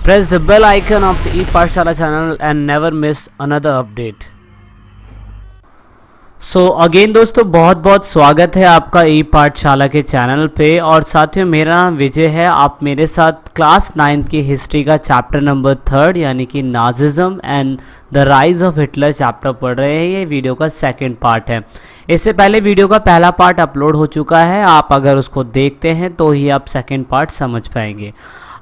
Press the bell icon of the ePathshala channel and never miss another update. So again दोस्तों बहुत बहुत स्वागत है आपका ई पाठशाला के चैनल पे। और साथियों मेरा नाम विजय है। आप मेरे साथ क्लास 9 की हिस्ट्री का चैप्टर नंबर 3 यानी कि Nazism and the rise of Hitler chapter पढ़ रहे हैं। ये वीडियो का सेकंड पार्ट है। इससे पहले वीडियो का पहला पार्ट अपलोड हो चुका है। आप अगर उसको देखते हैं तो ही आप सेकंड पार्ट समझ पाएंगे।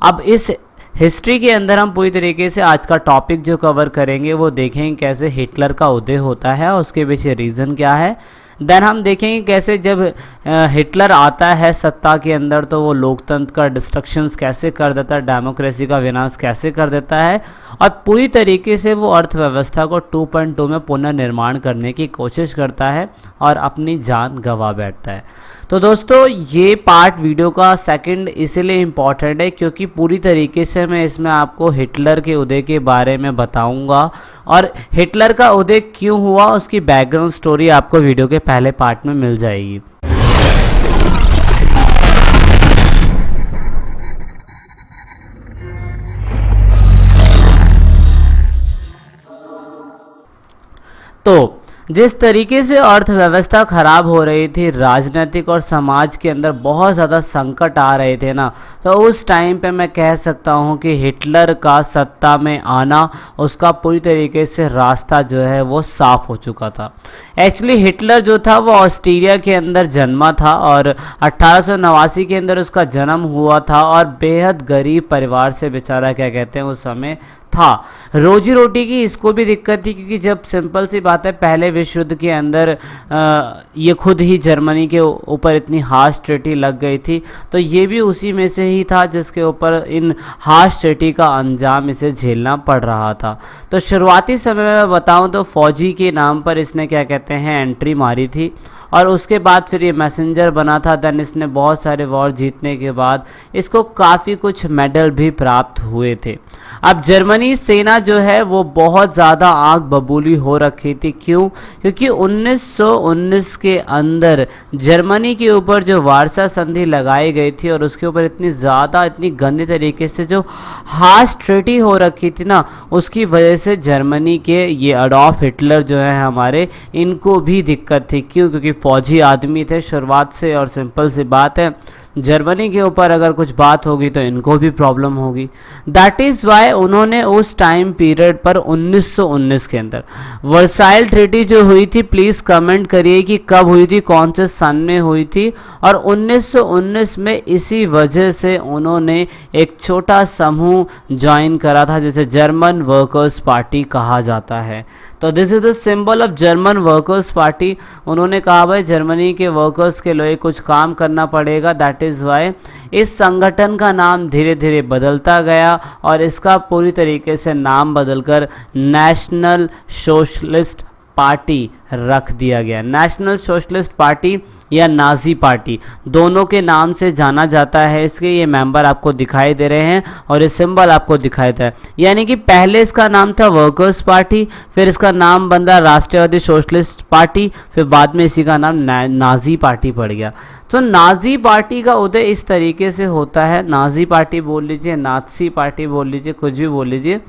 अब इस हिस्ट्री के अंदर हम पूरी तरीके से आज का टॉपिक जो कवर करेंगे वो देखेंगे कैसे हिटलर का उदय होता है और उसके पीछे रीज़न क्या है। देन हम देखेंगे कैसे जब हिटलर आता है सत्ता के अंदर तो वो लोकतंत्र का डिस्ट्रक्शंस कैसे कर देता है, डेमोक्रेसी का विनाश कैसे कर देता है और पूरी तरीके से वो अर्थव्यवस्था को 2.2 में पुनर्निर्माण करने की कोशिश करता है और अपनी जान गंवा बैठता है। तो दोस्तों ये पार्ट वीडियो का सेकंड इसलिए इम्पॉर्टेंट है क्योंकि पूरी तरीके से मैं इसमें आपको हिटलर के उदय के बारे में बताऊंगा और हिटलर का उदय क्यों हुआ उसकी बैकग्राउंड स्टोरी आपको वीडियो के पहले पार्ट में मिल जाएगी। तो जिस तरीके से अर्थव्यवस्था खराब हो रही थी, राजनीतिक और समाज के अंदर बहुत ज़्यादा संकट आ रहे थे ना, तो उस टाइम पे मैं कह सकता हूँ कि हिटलर का सत्ता में आना उसका पूरी तरीके से रास्ता जो है वो साफ हो चुका था। एक्चुअली हिटलर जो था वो ऑस्ट्रिया के अंदर जन्मा था और 1889 के अंदर उसका जन्म हुआ था और बेहद गरीब परिवार से बेचारा क्या कहते हैं उस समय था। रोजी रोटी की इसको भी दिक्कत थी क्योंकि जब सिंपल सी बात है पहले विश्व युद्ध के अंदर ये खुद ही जर्मनी के ऊपर इतनी हार्श ट्रीटी लग गई थी, तो ये भी उसी में से ही था जिसके ऊपर इन हार्श ट्रीटी का अंजाम इसे झेलना पड़ रहा था। तो शुरुआती समय में मैं बताऊं तो फौजी के नाम पर इसने क्या कहते हैं एंट्री मारी थी और उसके बाद फिर ये मैसेंजर बना था। देन इसने बहुत सारे वॉर जीतने के बाद इसको काफ़ी कुछ मेडल भी प्राप्त हुए थे। अब जर्मनी सेना जो है वो बहुत ज़्यादा आग बबूली हो रखी थी। क्यों? क्योंकि 1919 के अंदर जर्मनी के ऊपर जो वार्सा संधि लगाई गई थी और उसके ऊपर इतनी गंदे तरीके से जो हार्श ट्रीटी हो रखी थी ना, उसकी वजह से जर्मनी के ये अडॉल्फ हिटलर जो है हमारे, इनको भी दिक्कत थी। क्यों? क्योंकि फौजी आदमी थे शुरुआत से और सिंपल सी बात है जर्मनी के ऊपर अगर कुछ बात होगी तो इनको भी प्रॉब्लम होगी। दैट इज़ वाई उन्होंने उस टाइम पीरियड पर 1919 के अंदर वर्साइल ट्रीटी जो हुई थी, प्लीज़ कमेंट करिए कि कब हुई थी, कौन से सन में हुई थी। और 1919 में इसी वजह से उन्होंने एक छोटा समूह ज्वाइन करा था जिसे जर्मन वर्कर्स पार्टी कहा जाता है। तो this is the symbol of German workers party. उन्होंने कहा भाई जर्मनी के वर्कर्स के लिए कुछ काम करना पड़ेगा। दैट इज़ वाई इस संगठन का नाम धीरे धीरे बदलता गया और इसका पूरी तरीके से नाम बदलकर नेशनल सोशलिस्ट पार्टी रख दिया गया। नेशनल सोशलिस्ट पार्टी या नाजी पार्टी दोनों के नाम से जाना जाता है। इसके ये मेंबर आपको दिखाई दे रहे हैं और ये सिंबल आपको दिखाई दे रहा है। यानी कि पहले इसका नाम था वर्कर्स पार्टी, फिर इसका नाम बना राष्ट्रवादी सोशलिस्ट पार्टी, फिर बाद में इसी का नाम नाजी पार्टी पड़ गया। तो नाजी पार्टी का उदय इस तरीके से होता है। नाजी पार्टी बोल लीजिए, नाथसी पार्टी बोल लीजिए, कुछ भी बोल लीजिए।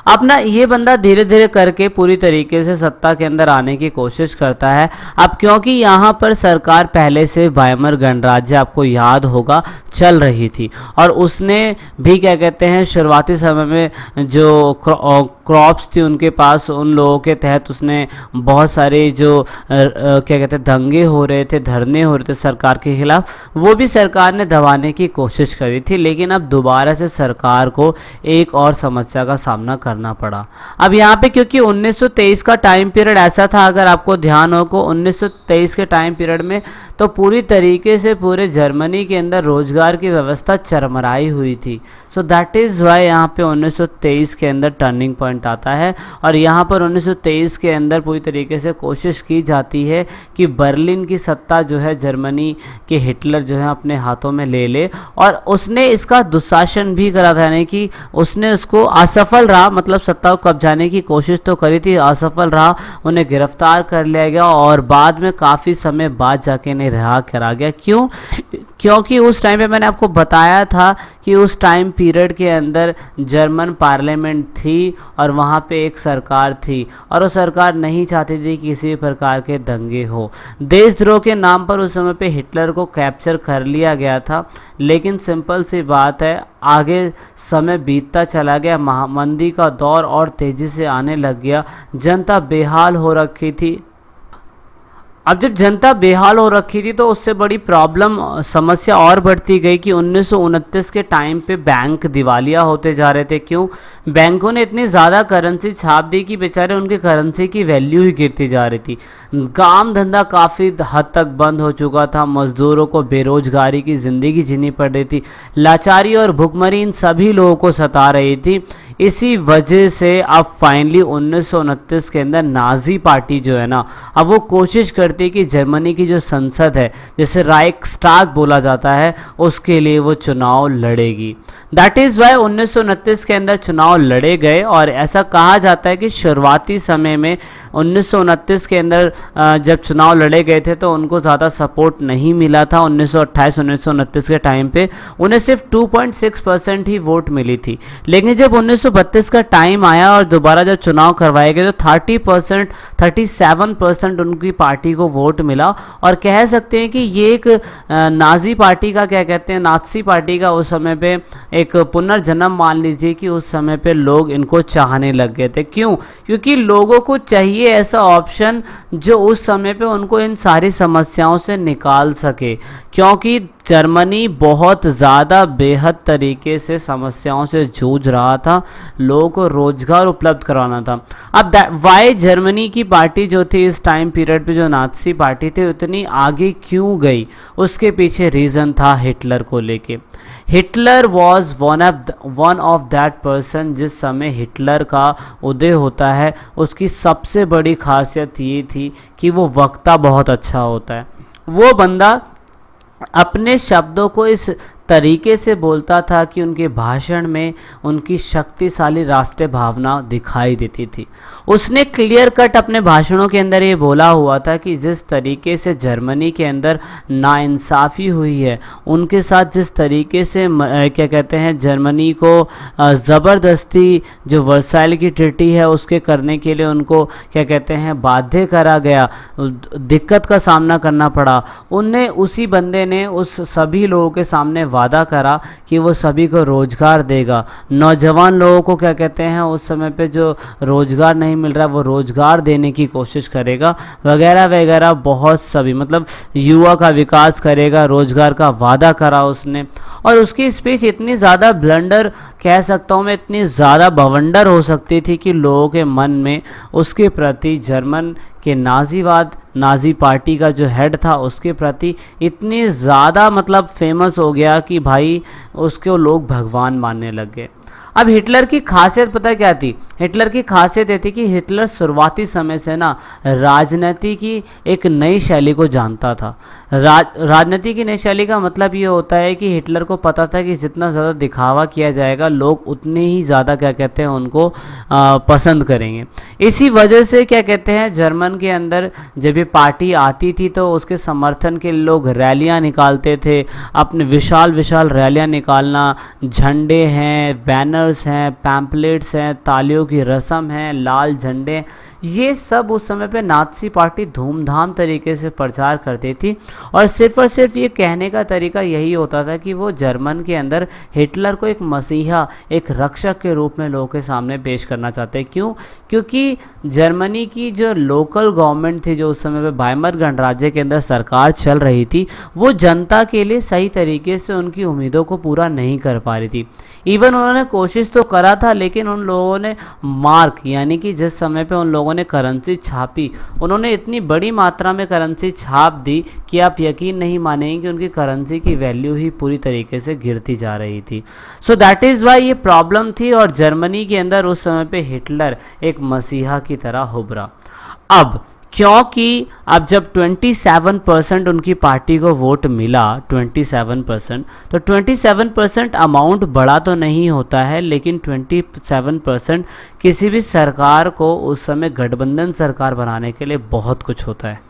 अब ना ये बंदा धीरे धीरे करके पूरी तरीके से सत्ता के अंदर आने की कोशिश करता है। अब क्योंकि यहाँ पर सरकार पहले से वाइमर गणराज्य आपको याद होगा चल रही थी और उसने भी क्या कहते हैं शुरुआती समय में जो क्रॉप्स थी उनके पास, उन लोगों के तहत उसने बहुत सारे जो क्या कहते हैं दंगे हो रहे थे, धरने हो रहे थे सरकार के खिलाफ, वो भी सरकार ने दबाने की कोशिश करी थी। लेकिन अब दोबारा से सरकार को एक और समस्या का सामना करना पड़ा। अब यहाँ पे क्योंकि 1923 का टाइम पीरियड ऐसा था, अगर आपको ध्यान हो को 1923 के टाइम पीरियड में तो पूरी तरीके से पूरे जर्मनी के अंदर रोजगार की व्यवस्था चरमराई हुई थी। सो दैट इज़ वाई यहाँ पे 1923 के अंदर टर्निंग पॉइंट आता है और यहाँ पर 1923 के अंदर पूरी तरीके से कोशिश की जाती है कि बर्लिन की सत्ता जो है जर्मनी के हिटलर जो है अपने हाथों में ले ले। और उसने इसका दुशासन भी करा था, यानी कि उसने उसको असफल रहा, मतलब सत्ता को कब्जाने की कोशिश तो करी थी, असफल रहा, उन्हें गिरफ्तार कर लिया गया और बाद में काफ़ी समय बाद जाके इन्हें नहीं रहा करा गया। क्यों? क्योंकि उस टाइम पे मैंने आपको बताया था कि उस टाइम पीरियड के अंदर जर्मन पार्लियामेंट थी और वहाँ पे एक सरकार थी और वो सरकार नहीं चाहती थी किसी प्रकार के दंगे हो। देशद्रोह के नाम पर उस समय पे हिटलर को कैप्चर कर लिया गया था, लेकिन सिंपल सी बात है, आगे समय बीतता चला गया, महामंदी का दौर और तेज़ी से आने लग गया, जनता बेहाल हो रखी थी। अब जब जनता बेहाल हो रखी थी तो उससे बड़ी प्रॉब्लम समस्या और बढ़ती गई कि 1929 के टाइम पे बैंक दिवालिया होते जा रहे थे। क्यों? बैंकों ने इतनी ज़्यादा करेंसी छाप दी कि बेचारे उनकी करेंसी की वैल्यू ही गिरती जा रही थी। काम धंधा काफ़ी हद तक बंद हो चुका था, मज़दूरों को बेरोजगारी की ज़िंदगी जीनी पड़ रही थी, लाचारी और भुखमरी इन सभी लोगों को सता रही थी। इसी वजह से अब फाइनली 1929 के अंदर नाजी पार्टी जो है ना, अब वो कोशिश करती है कि जर्मनी की जो संसद है, जिसे राइक्सटाग बोला जाता है, उसके लिए वो चुनाव लड़ेगी। दैट इज़ वाई 1929 के अंदर चुनाव लड़े गए और ऐसा कहा जाता है कि शुरुआती समय में 1929 के अंदर जब चुनाव लड़े गए थे तो उनको ज़्यादा सपोर्ट नहीं मिला था। 1928-1929 के टाइम पे उन्हें सिर्फ 2.6% ही वोट मिली थी, लेकिन जब 1932 का टाइम आया और दोबारा जब चुनाव करवाए गए तो 37% उनकी पार्टी को वोट मिला। और कह सकते हैं कि ये एक नाजी पार्टी का, क्या कहते हैं, नाज़ी पार्टी का उस समय पे एक पुनर्जन्म मान लीजिए कि उस समय पे लोग इनको चाहने लग गए थे। क्यों? क्योंकि लोगों को चाहिए ऐसा ऑप्शन जो उस समय पे उनको इन सारी समस्याओं से निकाल सके, क्योंकि जर्मनी बहुत ज़्यादा बेहद तरीके से समस्याओं से जूझ रहा था, लोगों को रोजगार उपलब्ध करवाना था। अब वाई जर्मनी की पार्टी जो थी इस टाइम पीरियड पे, जो नाज़ी पार्टी थी, उतनी आगे क्यों गई, उसके पीछे रीज़न था हिटलर को लेके। Hitler was one of that person. जिस समय हिटलर का उदय होता है उसकी सबसे बड़ी खासियत ये थी कि वो वक्ता बहुत अच्छा होता है। वो बंदा अपने शब्दों को इस तरीके से बोलता था कि उनके भाषण में उनकी शक्तिशाली राष्ट्रीय भावना दिखाई देती थी। उसने क्लियर कट अपने भाषणों के अंदर ये बोला हुआ था कि जिस तरीके से जर्मनी के अंदर नाइंसाफ़ी हुई है, उनके साथ जिस तरीके से क्या कहते हैं, जर्मनी को ज़बरदस्ती जो वर्साइल की ट्रीटी है उसके करने के लिए उनको, क्या कहते हैं, बाध्य करा गया, दिक्कत का सामना करना पड़ा। उनने, उसी बंदे ने उस सभी लोगों के सामने वादा करा कि वो सभी को रोजगार देगा, नौजवान लोगों को, क्या कहते हैं, उस समय पे जो रोजगार नहीं मिल रहा वो रोजगार देने की कोशिश करेगा, वगैरह वगैरह, बहुत सभी, मतलब युवा का विकास करेगा, रोजगार का वादा करा उसने। और उसकी स्पीच इतनी ज़्यादा ब्लंडर, कह सकता हूँ मैं, इतनी ज़्यादा बवंडर हो सकती थी कि लोगों के मन में उसके प्रति, जर्मन के नाजीवाद, नाजी पार्टी का जो हेड था उसके प्रति इतनी ज़्यादा, मतलब फेमस हो गया कि भाई उसको लोग भगवान मानने लग गए। अब हिटलर की खासियत पता क्या थी? हिटलर की खासियत ये थी कि हिटलर शुरुआती समय से ना राजनीति की एक नई शैली को जानता था। राजनीति की नई शैली का मतलब ये होता है कि हिटलर को पता था कि जितना ज़्यादा दिखावा किया जाएगा लोग उतने ही ज़्यादा, क्या कहते हैं, उनको पसंद करेंगे। इसी वजह से, क्या कहते हैं, जर्मन के अंदर जब ये पार्टी आती थी तो उसके समर्थन के लोग रैलियां निकालते थे, अपने विशाल विशाल रैलियां निकालना, झंडे हैं, बैनर्स हैं, पैम्पलेट्स हैं, तालियों की रस्म है, लाल झंडे, ये सब उस समय पे नाज़ी पार्टी धूमधाम तरीके से प्रचार करती थी। और सिर्फ ये कहने का तरीका यही होता था कि वो जर्मन के अंदर हिटलर को एक मसीहा, एक रक्षक के रूप में लोगों के सामने पेश करना चाहते हैं। क्यों? क्योंकि जर्मनी की जो लोकल गवर्नमेंट थी, जो उस समय पे वाइमर गणराज्य के अंदर सरकार चल रही थी, वो जनता के लिए सही तरीके से उनकी उम्मीदों को पूरा नहीं कर पा रही थी। इवन उन्होंने कोशिश तो करा था, लेकिन उन लोगों ने मार्क, यानी कि जिस समय पे उन लोगों ने करेंसी छापी, उन्होंने इतनी बड़ी मात्रा में करेंसी छाप दी कि आप यकीन नहीं मानेंगे कि उनकी करेंसी की वैल्यू ही पूरी तरीके से गिरती जा रही थी। सो दैट इज़ वाई ये प्रॉब्लम थी और जर्मनी के अंदर उस समय पे हिटलर एक मसीहा की तरह उभरा। अब क्योंकि अब जब 27% उनकी पार्टी को वोट मिला, 27%, तो 27% अमाउंट बड़ा तो नहीं होता है, लेकिन 27% किसी भी सरकार को उस समय गठबंधन सरकार बनाने के लिए बहुत कुछ होता है।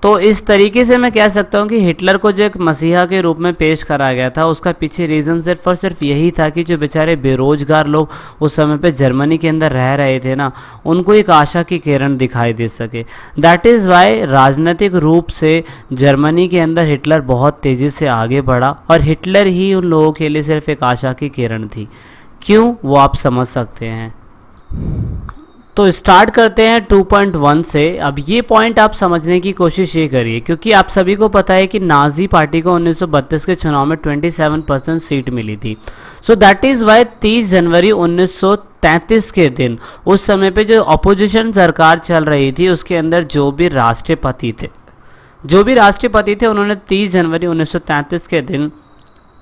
तो इस तरीके से मैं कह सकता हूँ कि हिटलर को जो एक मसीहा के रूप में पेश करा गया था, उसका पीछे रीज़न सिर्फ और सिर्फ यही था कि जो बेचारे बेरोजगार लोग उस समय पे जर्मनी के अंदर रह रहे थे ना, उनको एक आशा की किरण दिखाई दे सके। दैट इज़ वाई राजनीतिक रूप से जर्मनी के अंदर हिटलर बहुत तेज़ी से आगे बढ़ा और हिटलर ही उन लोगों के लिए सिर्फ एक आशा की किरण थी। क्यों, वो आप समझ सकते हैं। तो स्टार्ट करते हैं 2.1 से। अब ये पॉइंट आप समझने की कोशिश ये करिए, क्योंकि आप सभी को पता है कि नाजी पार्टी को 1932 के चुनाव में 27% सीट मिली थी। सो दैट इज़ वाई 30 जनवरी 1933 के दिन, उस समय पे जो अपोजिशन सरकार चल रही थी, उसके अंदर जो भी राष्ट्रपति थे उन्होंने 30 जनवरी 1933 के दिन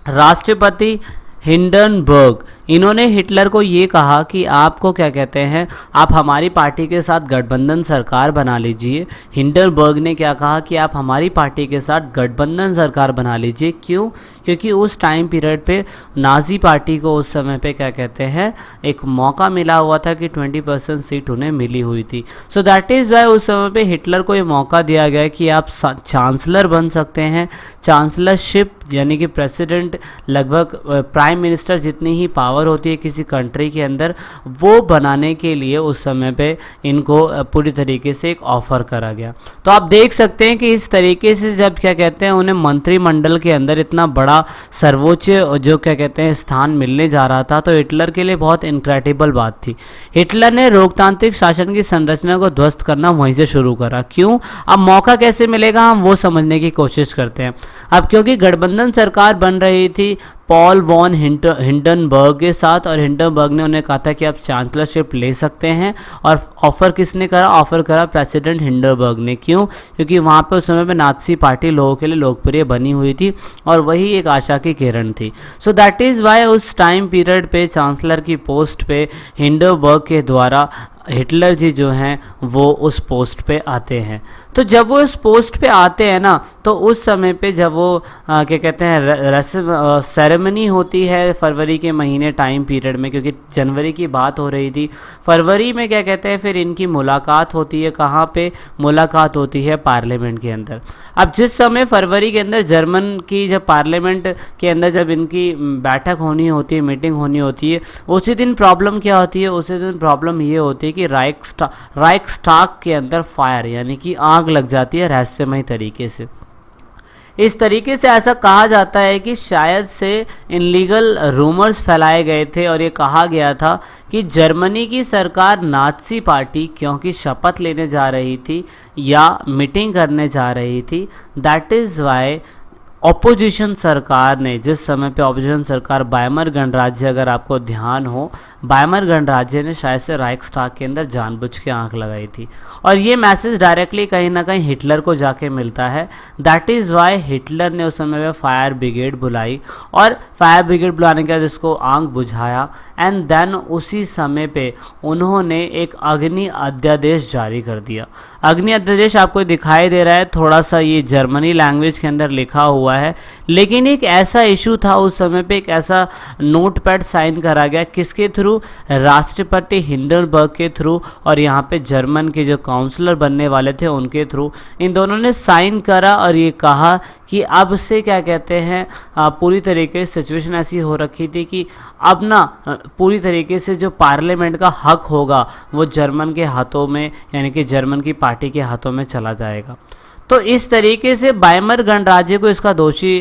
राष्ट्रपति हिंडनबर्ग, इन्होंने हिटलर को ये कहा कि आपको क्या कहते हैं, आप हमारी पार्टी के साथ गठबंधन सरकार बना लीजिए। हिंडनबर्ग ने क्या कहा कि आप हमारी पार्टी के साथ गठबंधन सरकार बना लीजिए। क्यों? क्योंकि उस टाइम पीरियड पे नाजी पार्टी को उस समय पे क्या कहते हैं, एक मौका मिला हुआ था कि 20% सीट उन्हें मिली हुई थी। सो दैट इज़ वाई उस समय पे हिटलर को ये मौका दिया गया कि आप चांसलर बन सकते हैं। चांसलरशिप यानी कि प्रेसिडेंट, लगभग प्राइम मिनिस्टर जितनी ही पावर होती है किसी कंट्री के अंदर, वो बनाने के लिए उस समय पे इनको पूरी तरीके से एक ऑफर करा गया। तो आप देख सकते हैं कि इस तरीके से जब क्या कहते हैं उन्हें मंत्रिमंडल के अंदर इतना बड़ा सर्वोच्च जो क्या कहते हैं स्थान मिलने जा रहा था, तो हिटलर के लिए बहुत इनक्रेडिबल बात थी। हिटलर ने लोकतांत्रिक शासन की संरचना को ध्वस्त करना वहीं से शुरू करा। क्यों? अब मौका कैसे मिलेगा, हम वो समझने की कोशिश करते हैं। अब क्योंकि गठबंधन सरकार बन रही थी पॉल वॉन हिंडनबर्ग के साथ, और हिंडनबर्ग ने उन्हें कहा था कि आप चांसलरशिप ले सकते हैं, और ऑफर किसने करा? ऑफर करा प्रेसिडेंट हिंडनबर्ग ने। क्यों? क्योंकि वहाँ पे उस समय पे नाज़ी पार्टी लोगों के लिए लोकप्रिय बनी हुई थी और वही एक आशा की किरण थी। सो दैट इज़ वाई उस टाइम पीरियड पे चांसलर की पोस्ट पे हिंडनबर्ग के द्वारा हिटलर जी जो हैं वो उस पोस्ट पे आते हैं। तो जब वो उस पोस्ट पे आते हैं ना, तो उस समय पे जब वो क्या कहते हैं सेरेमनी होती है फरवरी के महीने टाइम पीरियड में, क्योंकि जनवरी की बात हो रही थी, फरवरी में क्या कहते हैं फिर इनकी मुलाकात होती है। कहाँ पे मुलाकात होती है? पार्लियामेंट के अंदर। अब जिस समय फरवरी के अंदर जर्मन की जब पार्लियामेंट के अंदर जब इनकी बैठक होनी होती है, मीटिंग होनी होती है, उसी दिन प्रॉब्लम क्या होती है? उसी दिन प्रॉब्लम ये होती है कि राइक्सटाग के अंदर फायर यानी कि आग लग जाती है रहस्यमय तरीके से। इस तरीके से ऐसा कहा जाता है कि शायद से इनलीगल रूमर्स फैलाए गए थे और ये कहा गया था कि जर्मनी की सरकार नाज़ी पार्टी क्योंकि शपथ लेने जा रही थी या मीटिंग करने जा रही थी, दैट इज़ वाई ऑपोजिशन सरकार ने, जिस समय पे ऑपोजिशन सरकार बायमर गणराज्य, अगर आपको ध्यान हो, बायमर गणराज्य ने शायद से राइक्सटाग के अंदर जानबूझ के आंख लगाई थी, और ये मैसेज डायरेक्टली कहीं ना कहीं हिटलर को जाके मिलता है। दैट इज़ वाई हिटलर ने उस समय पे फायर ब्रिगेड बुलाई, और फायर ब्रिगेड बुलाने के बाद इसको आग बुझाया, एंड देन उसी समय पे उन्होंने एक अग्नि अध्यादेश जारी कर दिया। अग्नि अध्यादेश आपको दिखाई दे रहा है, थोड़ा सा ये जर्मनी लैंग्वेज के अंदर लिखा हुआ है, लेकिन एक ऐसा इशू था उस समय पे, एक ऐसा नोटपैड साइन करा गया, किसके थ्रू? राष्ट्रपति हिंडनबर्ग के थ्रू, और यहाँ पे जर्मन के जो काउंसलर बनने वाले थे उनके थ्रू। इन दोनों ने साइन करा और ये कहा कि अब से क्या कहते हैं पूरी तरीके से सिचुएशन ऐसी हो रखी थी कि अब ना पूरी तरीके से जो पार्लियामेंट का हक होगा वो जर्मन के हाथों में, यानी कि जर्मन की पार्टी के हाथों में चला जाएगा। तो इस तरीके से बायमर गणराज्य को इसका दोषी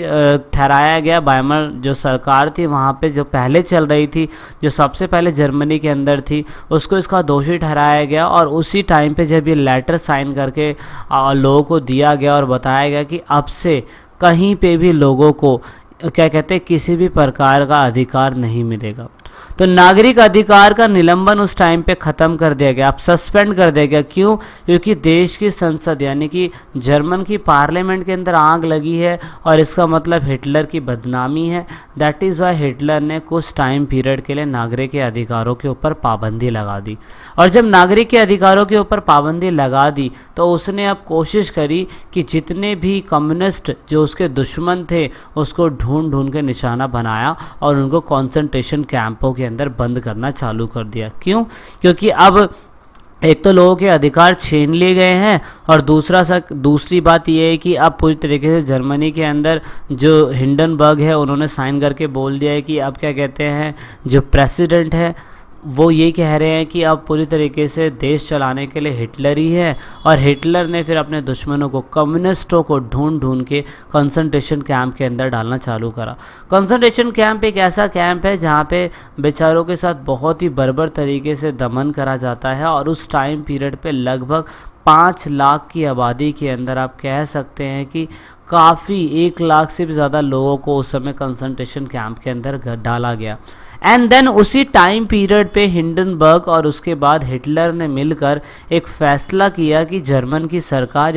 ठहराया गया। बायमर जो सरकार थी वहाँ पे जो पहले चल रही थी, जो सबसे पहले जर्मनी के अंदर थी, उसको इसका दोषी ठहराया गया, और उसी टाइम पे जब ये लेटर साइन करके लोगों को दिया गया और बताया गया कि अब से कहीं पे भी लोगों को क्या कहते हैं किसी भी प्रकार का अधिकार नहीं मिलेगा। तो नागरिक अधिकार का निलंबन उस टाइम पे ख़त्म कर दिया गया, अब सस्पेंड कर दिया गया। क्यों? क्योंकि देश की संसद यानी कि जर्मन की पार्लियामेंट के अंदर आग लगी है, और इसका मतलब हिटलर की बदनामी है। दैट इज़ वाई हिटलर ने कुछ टाइम पीरियड के लिए नागरिक के अधिकारों के ऊपर पाबंदी लगा दी, और जब नागरिक के अधिकारों के ऊपर पाबंदी लगा दी तो उसने अब कोशिश करी कि जितने भी कम्युनिस्ट जो उसके दुश्मन थे उसको ढूंढ ढूंढ के निशाना बनाया और उनको कॉन्सेंट्रेशन कैंपों के अंदर बंद करना चालू कर दिया। क्यों? क्योंकि अब एक तो लोगों के अधिकार छीन लिए गए हैं, और दूसरी बात यह है कि अब पूरी तरीके से जर्मनी के अंदर जो हिंडनबर्ग है उन्होंने साइन करके बोल दिया है कि अब क्या कहते हैं, जो प्रेसिडेंट है वो ये कह रहे हैं कि अब पूरी तरीके से देश चलाने के लिए हिटलर ही है। और हिटलर ने फिर अपने दुश्मनों को, कम्युनिस्टों को ढूंढ ढूंढ के कंसंट्रेशन कैंप के अंदर डालना चालू करा। कंसंट्रेशन कैंप एक ऐसा कैंप है जहाँ पे बेचारों के साथ बहुत ही बर्बर तरीके से दमन करा जाता है, और उस टाइम पीरियड पे लगभग 5 लाख की आबादी के अंदर आप कह सकते हैं कि काफ़ी 1 लाख से भी ज़्यादा लोगों को उस समय कंसंट्रेशन कैंप के अंदर डाला गया। एंड देन उसी टाइम पीरियड पे हिंडनबर्ग और उसके बाद हिटलर ने मिलकर एक फ़ैसला किया कि जर्मन की सरकार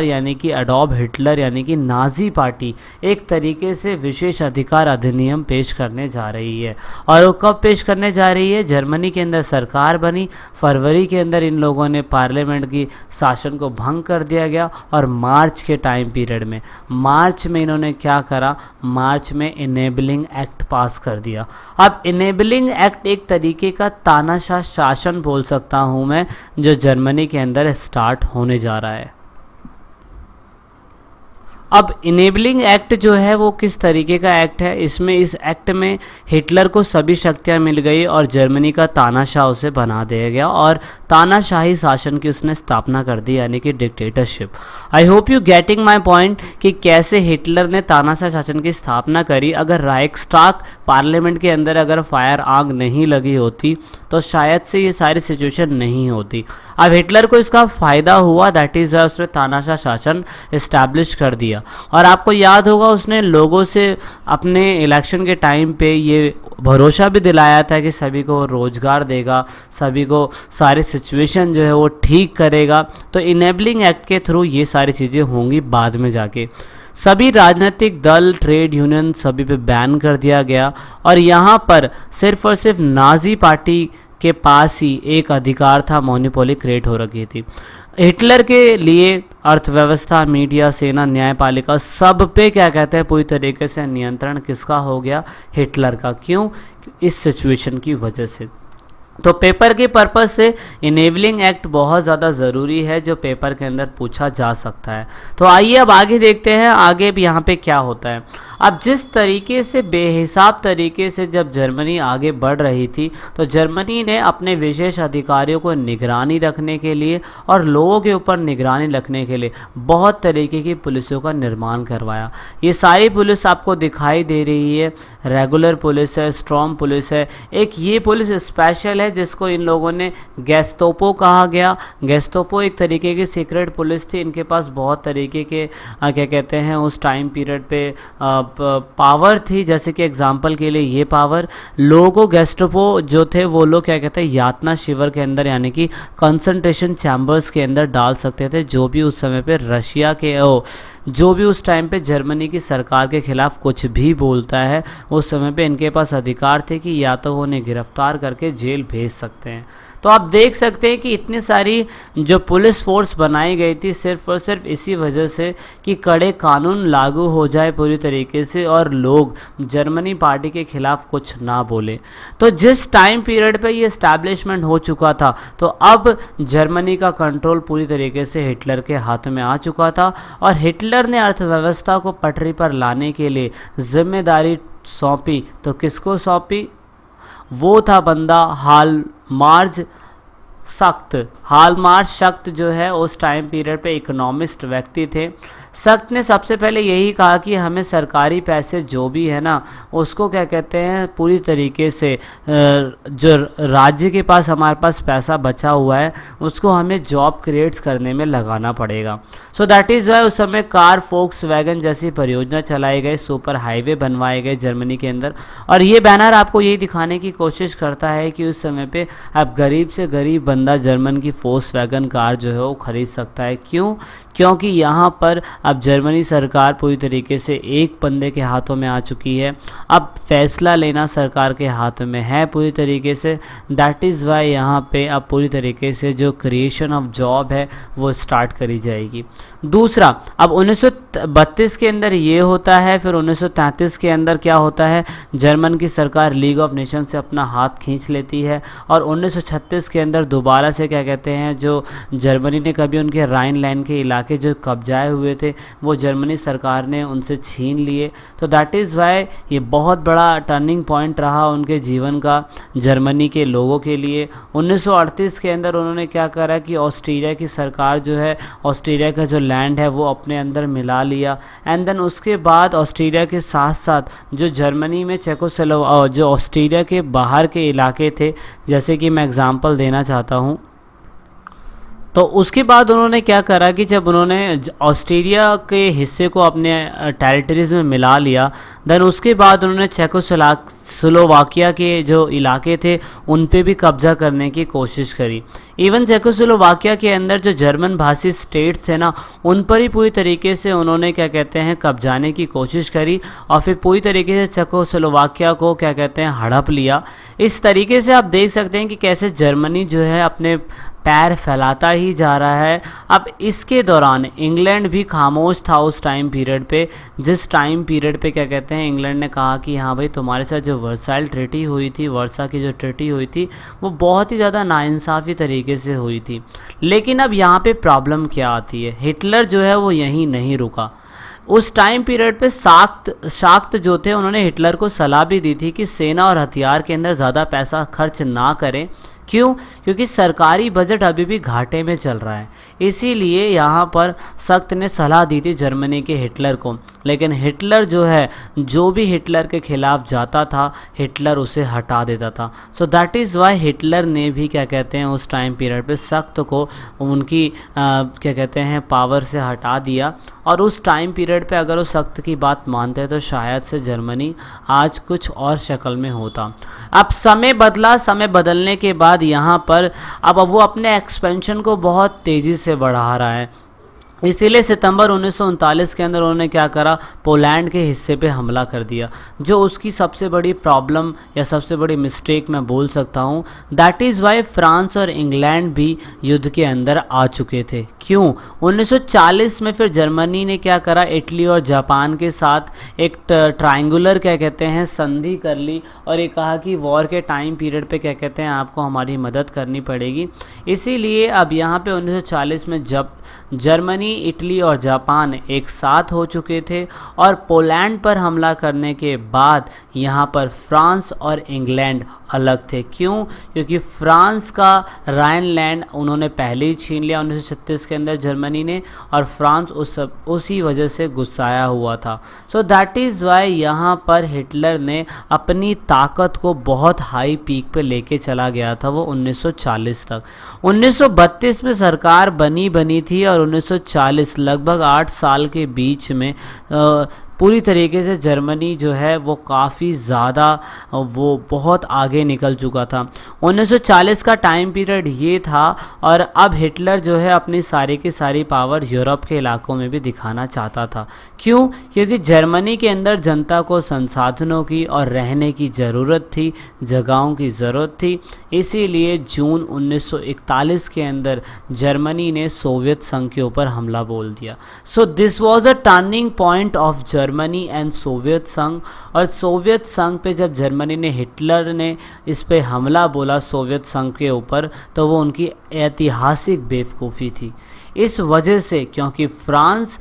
यानी कि अडॉल्फ हिटलर यानी कि नाज़ी पार्टी एक तरीके से विशेष अधिकार अधिनियम पेश करने जा रही है। और वो कब पेश करने जा रही है? जर्मनी के अंदर सरकार बनी, फरवरी के अंदर इन लोगों ने पार्लियामेंट की शासन को भंग कर दिया गया, और मार्च के टाइम पीरियड में, मार्च में इन्होंने क्या करा? मार्च में इनेबलिंग एक्ट पास कर दिया। अब इनेबलिंग एक्ट एक तरीके का तानाशाह शासन बोल सकता हूं मैं, जो जर्मनी के अंदर स्टार्ट होने जा रहा है। अब इनेबलिंग एक्ट जो है वो किस तरीके का एक्ट है? इस एक्ट में हिटलर को सभी शक्तियां मिल गई और जर्मनी का तानाशाह उसे बना दिया गया, और तानाशाही शासन की उसने स्थापना कर दी, यानी कि dictatorship. I hope you getting my point कि कैसे हिटलर ने तानाशाह शासन की स्थापना करी। अगर राइक्सटाग पार्लियामेंट के अंदर अगर फायर आग नहीं लगी होती तो शायद से ये सारी सिचुएशन नहीं होती। अब हिटलर को इसका फ़ायदा हुआ, दैट इज़ उसने तानाशाह शासन इस्टेब्लिश कर दिया। और आपको याद होगा उसने लोगों से अपने इलेक्शन के टाइम पे ये भरोसा भी दिलाया था कि सभी को रोज़गार देगा, सभी को सारी सिचुएशन जो है वो ठीक करेगा। तो इनेबलिंग एक्ट के थ्रू ये सारी चीज़ें होंगी बाद में जाके। सभी राजनीतिक दल, ट्रेड यूनियन सभी पे बैन कर दिया गया, और यहाँ पर सिर्फ और सिर्फ नाज़ी पार्टी के पास ही एक अधिकार था, मोनोपोली क्रिएट हो रखी थी। हिटलर के लिए अर्थव्यवस्था, मीडिया, सेना, न्यायपालिका सब पे क्या कहते हैं पूरी तरीके से नियंत्रण किसका हो गया? हिटलर का। क्यों? इस सिचुएशन की वजह से। तो पेपर के पर्पस से इनेबलिंग एक्ट बहुत ज़्यादा ज़रूरी है, जो पेपर के अंदर पूछा जा सकता है। तो आइए अब आगे देखते हैं आगे भी यहाँ पे क्या होता है। अब जिस तरीके से बेहिसाब तरीके से जब जर्मनी आगे बढ़ रही थी, तो जर्मनी ने अपने विशेष अधिकारियों को निगरानी रखने के लिए और लोगों के ऊपर निगरानी रखने के लिए बहुत तरीके की पुलिसों का निर्माण करवाया। ये सारी पुलिस आपको दिखाई दे रही है, रेगुलर पुलिस है, स्ट्रॉन्ग पुलिस है, एक ये पुलिस स्पेशल है जिसको इन लोगों ने गेस्टोपो कहा गया। गेस्टोपो एक तरीके की सीक्रेट पुलिस थी, इनके पास बहुत तरीके के क्या कहते हैं उस टाइम पीरियड पे पावर थी। जैसे कि एग्जांपल के लिए ये पावर, लोगों को गेस्टोपो जो थे वो लोग क्या कहते हैं यातना शिविर के अंदर यानी कि कंसंट्रेशन चैम्बर्स के अंदर डाल सकते थे। जो भी उस समय पे रशिया के जो भी उस टाइम पे जर्मनी की सरकार के खिलाफ कुछ भी बोलता है, उस समय पे इनके पास अधिकार थे कि या तो वो उन्हें गिरफ्तार करके जेल भेज सकते हैं। तो आप देख सकते हैं कि इतनी सारी जो पुलिस फोर्स बनाई गई थी सिर्फ और सिर्फ इसी वजह से कि कड़े कानून लागू हो जाए पूरी तरीके से और लोग जर्मनी पार्टी के खिलाफ कुछ ना बोले। तो जिस टाइम पीरियड पे ये इस्टेब्लिशमेंट हो चुका था, तो अब जर्मनी का कंट्रोल पूरी तरीके से हिटलर के हाथ में आ चुका था, और हिटलर ने अर्थव्यवस्था को पटरी पर लाने के लिए जिम्मेदारी सौंपी। तो किसको सौंपी? वो था बंदा हालमार्च सख्त जो है उस टाइम पीरियड पे इकोनॉमिस्ट व्यक्ति थे। सख्त ने सबसे पहले यही कहा कि हमें सरकारी पैसे जो भी है ना उसको क्या कहते हैं पूरी तरीके से जो राज्य के पास हमारे पास पैसा बचा हुआ है उसको हमें जॉब क्रिएट्स करने में लगाना पड़ेगा। सो दैट इज़ वाई उस समय कार, फोक्सवैगन जैसी परियोजना चलाई गई, सुपर हाईवे बनवाए गए जर्मनी के अंदर। और ये बैनर आपको यही दिखाने की कोशिश करता है कि उस समय पे अब गरीब से गरीब बंदा जर्मन की फोक्सवैगन कार जो है वो खरीद सकता है। क्यों? क्योंकि यहाँ पर अब जर्मनी सरकार पूरी तरीके से एक बंदे के हाथों में आ चुकी है। अब फैसला लेना सरकार के हाथ में है पूरी तरीके से। दैट इज़ वाई यहाँ पे अब पूरी तरीके से जो क्रिएशन ऑफ जॉब है वो स्टार्ट करी जाएगी। दूसरा, अब 1932 के अंदर ये होता है, फिर 1933 के अंदर क्या होता है, जर्मन की सरकार लीग ऑफ नेशन से अपना हाथ खींच लेती है और 1936 के अंदर दोबारा से क्या कहते हैं, जो जर्मनी ने कभी उनके राइनलैंड के इलाके जो कब्जाए हुए थे वो जर्मनी सरकार ने उनसे छीन लिए। तो दैट इज़ वाई ये बहुत बड़ा टर्निंग पॉइंट रहा उनके जीवन का, जर्मनी के लोगों के लिए। 1938 के अंदर उन्होंने क्या करा कि ऑस्ट्रेलिया की सरकार जो है, ऑस्ट्रेलिया का जो लैंड है वो अपने अंदर मिला लिया। एंड देन उसके बाद ऑस्ट्रेलिया के साथ साथ जो जर्मनी में जो ऑस्ट्रेलिया के बाहर के इलाके थे, जैसे कि मैं एग्जांपल देना चाहता हूँ, तो उसके बाद उन्होंने क्या करा कि जब उन्होंने ऑस्ट्रेलिया के हिस्से को अपने टेरिटरीज में मिला लिया, देन उसके बाद उन्होंने चेकोस्लोवाकिया के जो इलाके थे उन पे भी कब्जा करने की कोशिश करी। इवन चेकोस्लोवाकिया के अंदर जो जर्मन भाषी स्टेट्स थे ना, उन पर ही पूरी तरीके से उन्होंने क्या कहते हैं कब्जाने की कोशिश करी और फिर पूरी तरीके से चेकोस्लोवाकिया को क्या कहते हैं हड़प लिया। इस तरीके से आप देख सकते हैं कि कैसे जर्मनी जो है अपने पैर फैलाता ही जा रहा है। अब इसके दौरान इंग्लैंड भी खामोश था उस टाइम पीरियड पे, जिस टाइम पीरियड पे क्या कहते हैं इंग्लैंड ने कहा कि हाँ भाई तुम्हारे साथ जो वर्साइल ट्रीटी हुई थी, वर्सा की जो ट्रीटी हुई थी वो बहुत ही ज़्यादा नाइंसाफ़ी तरीके से हुई थी। लेकिन अब यहाँ पे प्रॉब्लम क्या आती है, हिटलर जो है वो यहीं नहीं रुका। उस टाइम पीरियड पे शाक्त जो थे उन्होंने हिटलर को सलाह भी दी थी कि सेना और हथियार के अंदर ज़्यादा पैसा खर्च ना करें। क्यों? क्योंकि सरकारी बजट अभी भी घाटे में चल रहा है। इसीलिए यहाँ पर सख्त ने सलाह दी थी जर्मनी के हिटलर को। लेकिन हिटलर जो है, जो भी हिटलर के खिलाफ जाता था हिटलर उसे हटा देता था। So that is why Hitler ने भी क्या कहते हैं उस टाइम पीरियड पे सख्त को उनकी क्या कहते हैं पावर से हटा दिया। और उस टाइम पीरियड पे अगर वो सख्त की बात मानते तो शायद से जर्मनी आज कुछ और शक्ल में होता। अब समय बदला, समय बदलने के बाद यहाँ पर अब वो अपने एक्सपेंशन को बहुत तेज़ी से बढ़ा रहा है। इसीलिए सितंबर 1939 के अंदर उन्होंने क्या करा, पोलैंड के हिस्से पे हमला कर दिया, जो उसकी सबसे बड़ी प्रॉब्लम या सबसे बड़ी मिस्टेक मैं बोल सकता हूँ। दैट इज़ वाई फ्रांस और इंग्लैंड भी युद्ध के अंदर आ चुके थे। क्यों? 1940 में फिर जर्मनी ने क्या करा, इटली और जापान के साथ एक ट्रायंगुलर क्या कहते हैं संधि कर ली और ये कहा कि वॉर के टाइम पीरियड पे क्या कहते हैं आपको हमारी मदद करनी पड़ेगी। इसीलिए अब यहाँ पे 1940 में जब जर्मनी, इटली और जापान एक साथ हो चुके थे और पोलैंड पर हमला करने के बाद यहाँ पर फ्रांस और इंग्लैंड अलग थे। क्यों? क्योंकि फ्रांस का राइनलैंड उन्होंने पहले ही छीन लिया 1936 के अंदर जर्मनी ने, और फ्रांस उसी वजह से गुस्साया हुआ था। सो दैट इज़ वाई यहाँ पर हिटलर ने अपनी ताकत को बहुत हाई पीक पे लेके चला गया था वो 1940 तक। 1932 में सरकार बनी थी और 1940 लगभग 8 साल के बीच में पूरी तरीके से जर्मनी जो है वो काफ़ी ज़्यादा वो बहुत आगे निकल चुका था। 1940 का टाइम पीरियड ये था और अब हिटलर जो है अपनी सारी की सारी पावर यूरोप के इलाकों में भी दिखाना चाहता था। क्यों? क्योंकि जर्मनी के अंदर जनता को संसाधनों की और रहने की ज़रूरत थी, जगहों की ज़रूरत थी। इसीलिए जून 1941 के अंदर जर्मनी ने सोवियत संघ के ऊपर हमला बोल दिया। So this was a turning point of Germany and Soviet संघ। और सोवियत संघ पे जब जर्मनी ने, हिटलर ने इस पे हमला बोला सोवियत संघ के ऊपर, तो वो उनकी ऐतिहासिक बेवकूफ़ी थी। इस वजह से, क्योंकि फ्रांस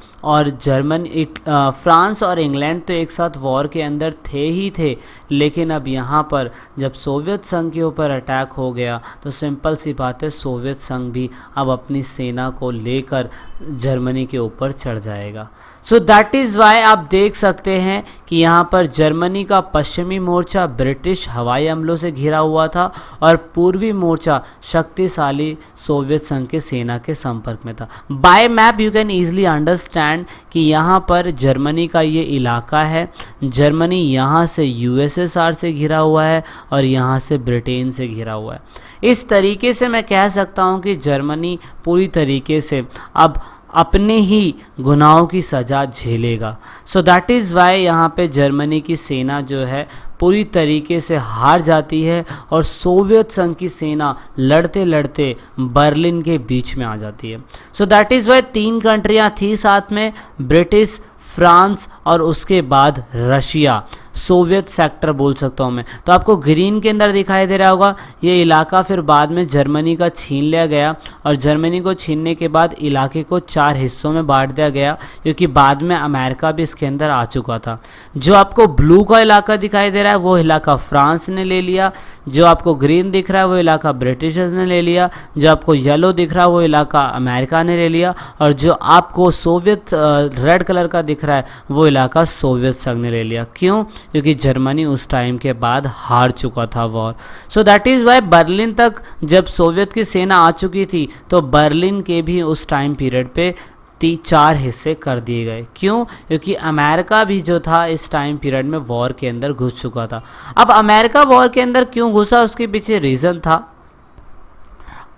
और इंग्लैंड तो एक साथ वॉर के अंदर थे ही थे, लेकिन अब यहाँ पर जब सोवियत संघ के ऊपर अटैक हो गया तो सिंपल सी बात है सोवियत संघ भी अब अपनी सेना को लेकर जर्मनी के ऊपर चढ़ जाएगा। सो दैट इज़ वाई आप देख सकते हैं कि यहाँ पर जर्मनी का पश्चिमी मोर्चा ब्रिटिश हवाई हमलों से घिरा हुआ था और पूर्वी मोर्चा शक्तिशाली सोवियत संघ के सेना के संपर्क में था। By map you can easily understand कि यहाँ पर जर्मनी का ये इलाका है, जर्मनी यहाँ से यूएसएसआर से घिरा हुआ है और यहाँ से ब्रिटेन से घिरा हुआ है। इस तरीके से मैं कह सकता हूँ कि जर्मनी पूरी तरीके से अब अपने ही गुनाहों की सज़ा झेलेगा। सो दैट इज़ वाई यहाँ पे जर्मनी की सेना जो है पूरी तरीके से हार जाती है और सोवियत संघ की सेना लड़ते लड़ते बर्लिन के बीच में आ जाती है। सो दैट इज़ वाई 3 कंट्रियाँ थी साथ में, ब्रिटिश, फ्रांस और उसके बाद रशिया, सोवियत सेक्टर बोल सकता हूँ मैं। तो आपको ग्रीन के अंदर दिखाई दे रहा होगा ये इलाका फिर बाद में जर्मनी का छीन लिया गया और जर्मनी को छीनने के बाद इलाके को 4 हिस्सों में बांट दिया गया, क्योंकि बाद में अमेरिका भी इसके अंदर आ चुका था। जो आपको ब्लू का इलाका दिखाई दे रहा है वो इलाका फ्रांस ने ले लिया, जो आपको ग्रीन दिख रहा है वो इलाका ब्रिटिशर्स ने ले लिया, जो आपको येलो दिख रहा है वो इलाका अमेरिका ने ले लिया, और जो आपको सोवियत रेड कलर का दिख रहा है वो इलाका सोवियत संघ ने ले लिया। क्यों? क्योंकि जर्मनी उस टाइम के बाद हार चुका था war. So that is why Berlin तक जब सोवियत की सेना आ चुकी थी तो बर्लिन के भी उस टाइम पीरियड पे 4 हिस्से कर दिए गए। क्यों? क्योंकि अमेरिका भी जो था इस टाइम पीरियड में वॉर के अंदर घुस चुका था। अब अमेरिका वॉर के अंदर क्यों घुसा उसके पीछे रीज़न था।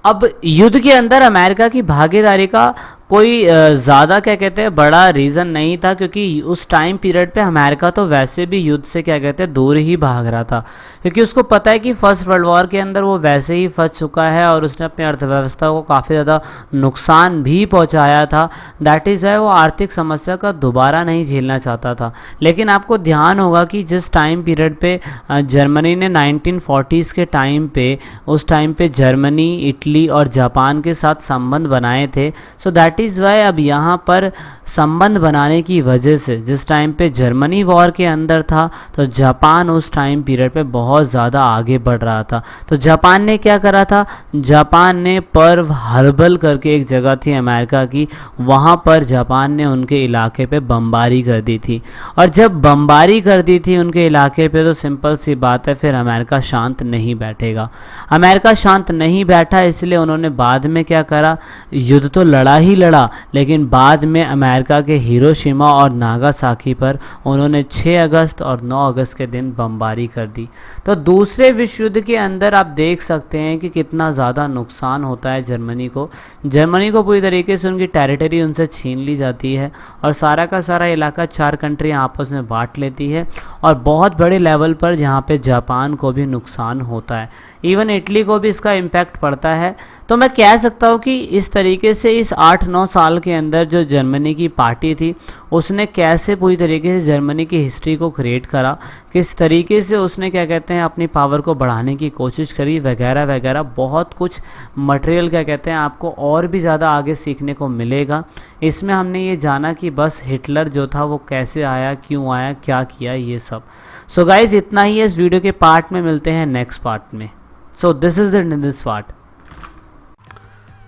अब युद्ध के अंदर अमेरिका की भागीदारी का कोई ज़्यादा क्या कहते हैं बड़ा रीज़न नहीं था, क्योंकि उस टाइम पीरियड पे अमेरिका तो वैसे भी युद्ध से क्या कहते हैं दूर ही भाग रहा था, क्योंकि उसको पता है कि फर्स्ट वर्ल्ड वॉर के अंदर वो वैसे ही फंस चुका है और उसने अपनी अर्थव्यवस्था को काफ़ी ज़्यादा नुकसान भी पहुंचाया था। दैट इज़ है वो आर्थिक समस्या का दोबारा नहीं झेलना चाहता था। लेकिन आपको ध्यान होगा कि जिस टाइम पीरियड पे जर्मनी ने 1940s के टाइम पे उस टाइम पे जर्मनी, इटली और जापान के साथ संबंध बनाए थे। सो दैट इज़ वाई अब यहाँ पर संबंध बनाने की वजह से जिस टाइम पे जर्मनी वॉर के अंदर था तो जापान उस टाइम पीरियड पे बहुत ज़्यादा आगे बढ़ रहा था। तो जापान ने क्या करा था, जापान ने पर्ल हार्बर करके एक जगह थी अमेरिका की, वहाँ पर जापान ने उनके इलाके पे बमबारी कर दी थी। और जब बमबारी कर दी थी उनके इलाके पे तो सिंपल सी बात है फिर अमेरिका शांत नहीं बैठेगा। अमेरिका शांत नहीं बैठा, इसलिए उन्होंने बाद में क्या करा, युद्ध तो लड़ा ही लड़ा, लेकिन बाद में अमेरिका के हिरोशिमा और नागासाकी पर उन्होंने 6 अगस्त और 9 अगस्त के दिन बमबारी कर दी। तो दूसरे विश्व युद्ध के अंदर आप देख सकते हैं कि कितना ज़्यादा नुकसान होता है जर्मनी को। जर्मनी को पूरी तरीके से उनकी टेरिटरी उनसे छीन ली जाती है और सारा का सारा इलाका 4 कंट्रियाँ आपस में बांट लेती है और बहुत बड़े लेवल पर यहाँ पे जापान को भी नुकसान होता है, इवन इटली को भी इसका इम्पैक्ट पड़ता है। तो मैं कह सकता हूँ कि इस तरीके से इस 8-9 साल के अंदर जो जर्मनी की पार्टी थी उसने कैसे पूरी तरीके से जर्मनी की हिस्ट्री को क्रिएट करा, किस तरीके से उसने क्या कहते हैं अपनी पावर को बढ़ाने की कोशिश करी वगैरह वगैरह, बहुत कुछ मटेरियल क्या कहते हैं आपको और भी ज़्यादा आगे सीखने को मिलेगा। इसमें हमने ये जाना कि बस हिटलर जो था वो कैसे आया, क्यों आया, क्या किया, ये सब। सो गाइज इतना ही है इस वीडियो के पार्ट में, मिलते हैं नेक्स्ट पार्ट में। So this is the this part.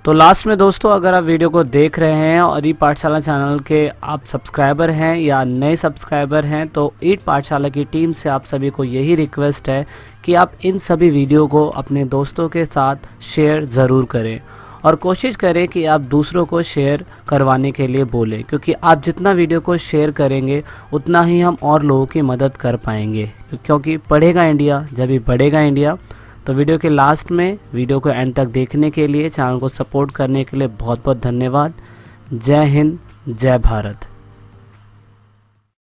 तो लास्ट में दोस्तों अगर आप वीडियो को देख रहे हैं और ई पाठशाला चैनल के आप सब्सक्राइबर हैं या नए सब्सक्राइबर हैं तो ई पाठशाला की टीम से आप सभी को यही रिक्वेस्ट है कि आप इन सभी वीडियो को अपने दोस्तों के साथ शेयर ज़रूर करें और कोशिश करें कि आप दूसरों को शेयर करवाने के लिए बोलें, क्योंकि आप जितना वीडियो को शेयर करेंगे उतना ही हम और लोगों की मदद कर पाएंगे, क्योंकि पढ़ेगा इंडिया जब भी बढ़ेगा इंडिया। तो वीडियो के लास्ट में वीडियो को एंड तक देखने के लिए, चैनल को सपोर्ट करने के लिए बहुत बहुत धन्यवाद। जय हिंद, जय भारत।